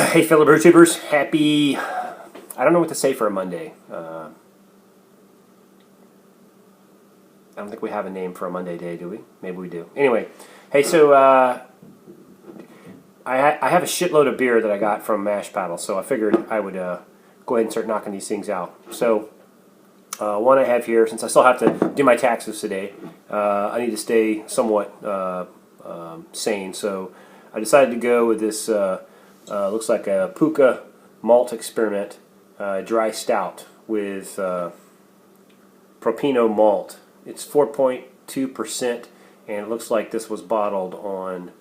Hey fellow brew tubers, happy, I don't know what to say for a Monday. I don't think we have a name for a Monday day, do we? Maybe we do. Anyway, hey, so I have a shitload of beer that I got from Mash Paddle, so I figured I would go ahead and start knocking these things out. So one I have here, since I still have to do my taxes today, I need to stay somewhat sane, so I decided to go with this, looks like a Pooka Malt Experiment dry stout with Propino malt. It's 4.2%, and it looks like this was bottled on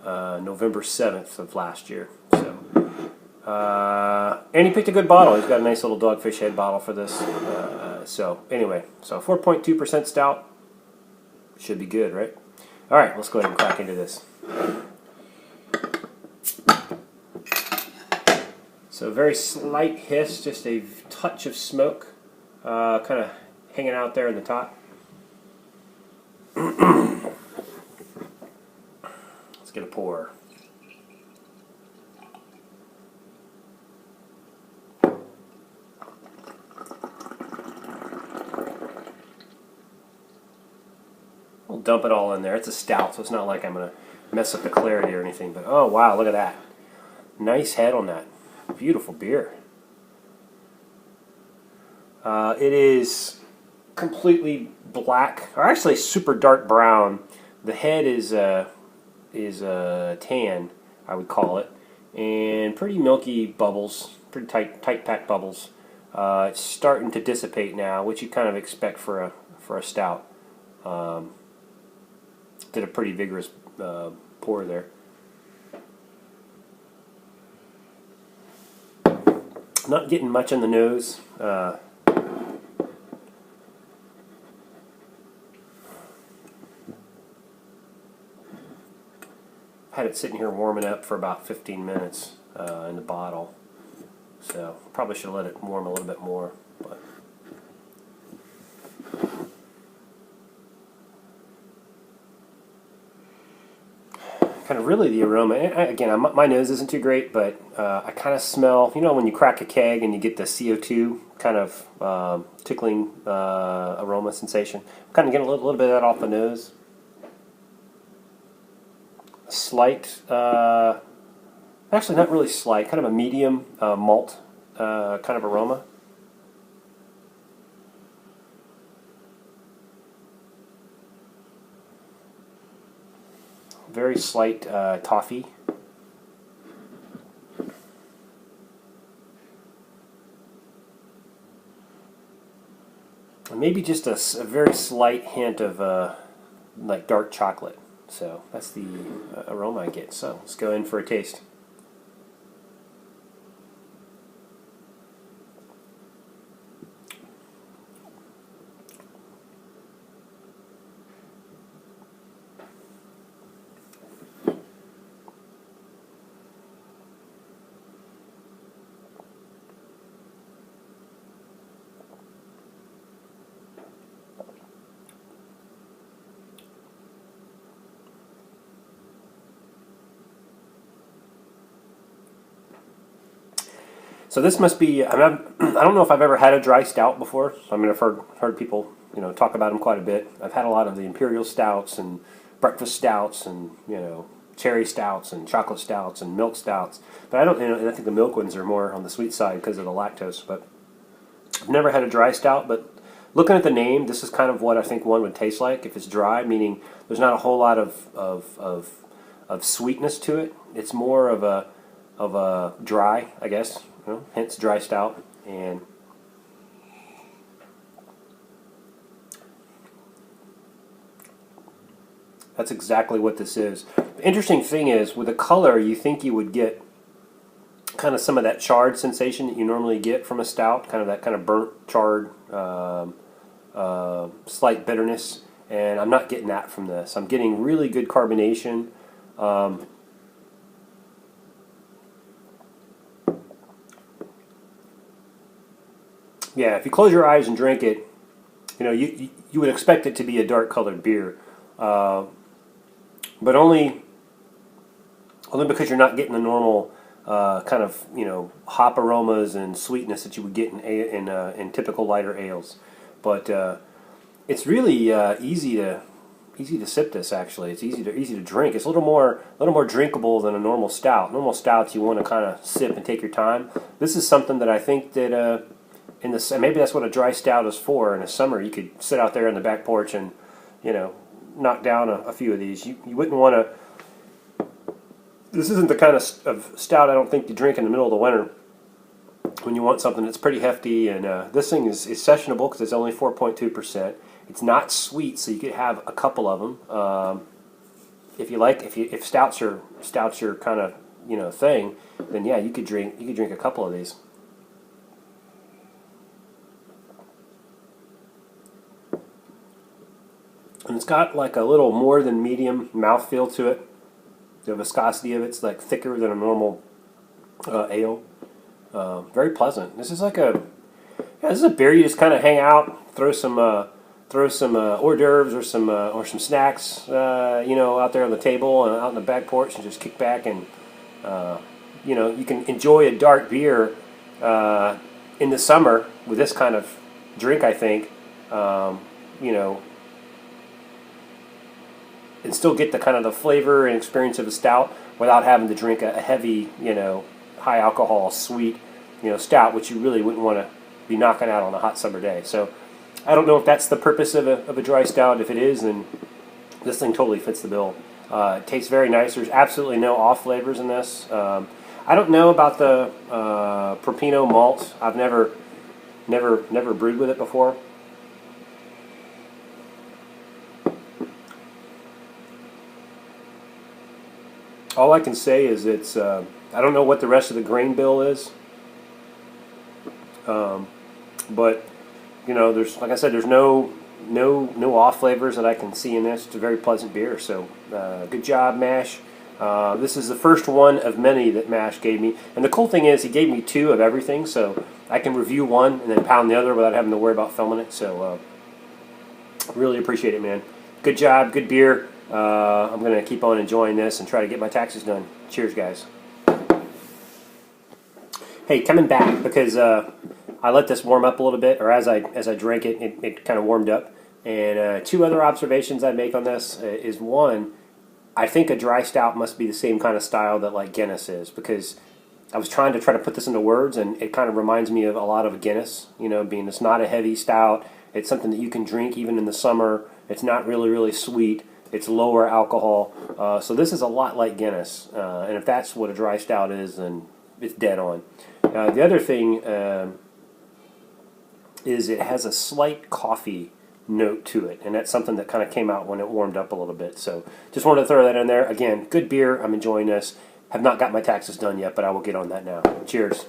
November 7th of last year. So, and he picked a good bottle. He's got a nice little dogfish head bottle for this. So anyway, so 4.2% stout should be good, right? All right, let's go ahead and crack into this. So very slight hiss, just a touch of smoke, kind of hanging out there in the top. Let's get a pour. We'll dump it all in there. It's a stout, so it's not like I'm going to mess up the clarity or anything. But oh wow, look at that. Nice head on that. Beautiful beer. It is completely black, or actually super dark brown. The head is tan, I would call it, and pretty milky bubbles, pretty tight packed bubbles. It's starting to dissipate now, which you kind of expect for a stout. Did a pretty vigorous pour there. Not getting much in the nose. Had it sitting here warming up for about 15 minutes in the bottle, so probably should have let it warm a little bit more. But kind of really the aroma. Again, my nose isn't too great, but I kind of smell, you know, when you crack a keg and you get the CO2 kind of tickling aroma sensation. I'm kind of getting a little bit of that off the nose. Slight, actually not really slight, kind of a medium malt kind of aroma. Very slight toffee. And maybe just a very slight hint of like dark chocolate. So that's the aroma I get. So let's go in for a taste. So this must be, I don't know if I've ever had a dry stout before. I mean, I've heard people, you know, talk about them quite a bit. I've had a lot of the imperial stouts and breakfast stouts and, you know, cherry stouts and chocolate stouts and milk stouts. But I don't, you know, I think the milk ones are more on the sweet side because of the lactose. But I've never had a dry stout, but looking at the name, this is kind of what I think one would taste like if it's dry, meaning there's not a whole lot of sweetness to it. It's more of a dry, I guess. You know, hence dry stout. And that's exactly what this is. The interesting thing is, with the color, you think you would get kind of some of that charred sensation that you normally get from a stout, kind of that kind of burnt, charred, slight bitterness, and I'm not getting that from this. I'm getting really good carbonation. Yeah, if you close your eyes and drink it, you know, you would expect it to be a dark colored beer, but only because you're not getting the normal kind of hop aromas and sweetness that you would get in typical lighter ales. But it's really easy to sip this. Actually, it's easy to drink. It's a little more drinkable than a normal stout. Normal stouts you want to kind of sip and take your time. This is something that I think that maybe that's what a dry stout is for. In the summer, you could sit out there on the back porch and knock down a few of these. You wouldn't want to. This isn't the kind of stout I don't think you drink in the middle of the winter when you want something that's pretty hefty. And this thing is sessionable because it's only 4.2%. It's not sweet, so you could have a couple of them. If you like, if stouts your kind of thing, then yeah, you could drink a couple of these. And it's got like a little more than medium mouthfeel to it. The viscosity of it's like thicker than a normal ale. Very pleasant. This is like this is a beer you just kind of hang out, throw some hors d'oeuvres or some snacks, out there on the table and out on the back porch, and just kick back and you can enjoy a dark beer in the summer with this kind of drink. I think and still get the kind of the flavor and experience of a stout without having to drink a heavy, high alcohol, sweet, stout, which you really wouldn't want to be knocking out on a hot summer day. So I don't know if that's the purpose of a dry stout. If it is, then this thing totally fits the bill. It tastes very nice. There's absolutely no off flavors in this. I don't know about the Propino malt. I've never brewed with it before. All I can say is it's. I don't know what the rest of the grain bill is, but there's, like I said, there's no off flavors that I can see in this. It's a very pleasant beer. So good job, Mash. This is the first one of many that Mash gave me, and the cool thing is he gave me 2 of everything, so I can review one and then pound the other without having to worry about filming it. So really appreciate it, man. Good job, good beer. I'm going to keep on enjoying this and try to get my taxes done. Cheers, guys. Hey, coming back because I let this warm up a little bit, or as I drank it, it kind of warmed up. And 2 other observations I'd make on this is, one, I think a dry stout must be the same kind of style that like Guinness is, because I was trying to put this into words, and it kind of reminds me of a lot of Guinness, being it's not a heavy stout. It's something that you can drink even in the summer. It's not really, really sweet. It's lower alcohol. So this is a lot like Guinness. And if that's what a dry stout is, then it's dead on. The other thing is it has a slight coffee note to it. And that's something that kind of came out when it warmed up a little bit. So just wanted to throw that in there. Again, good beer. I'm enjoying this. Have not got my taxes done yet, but I will get on that now. Cheers.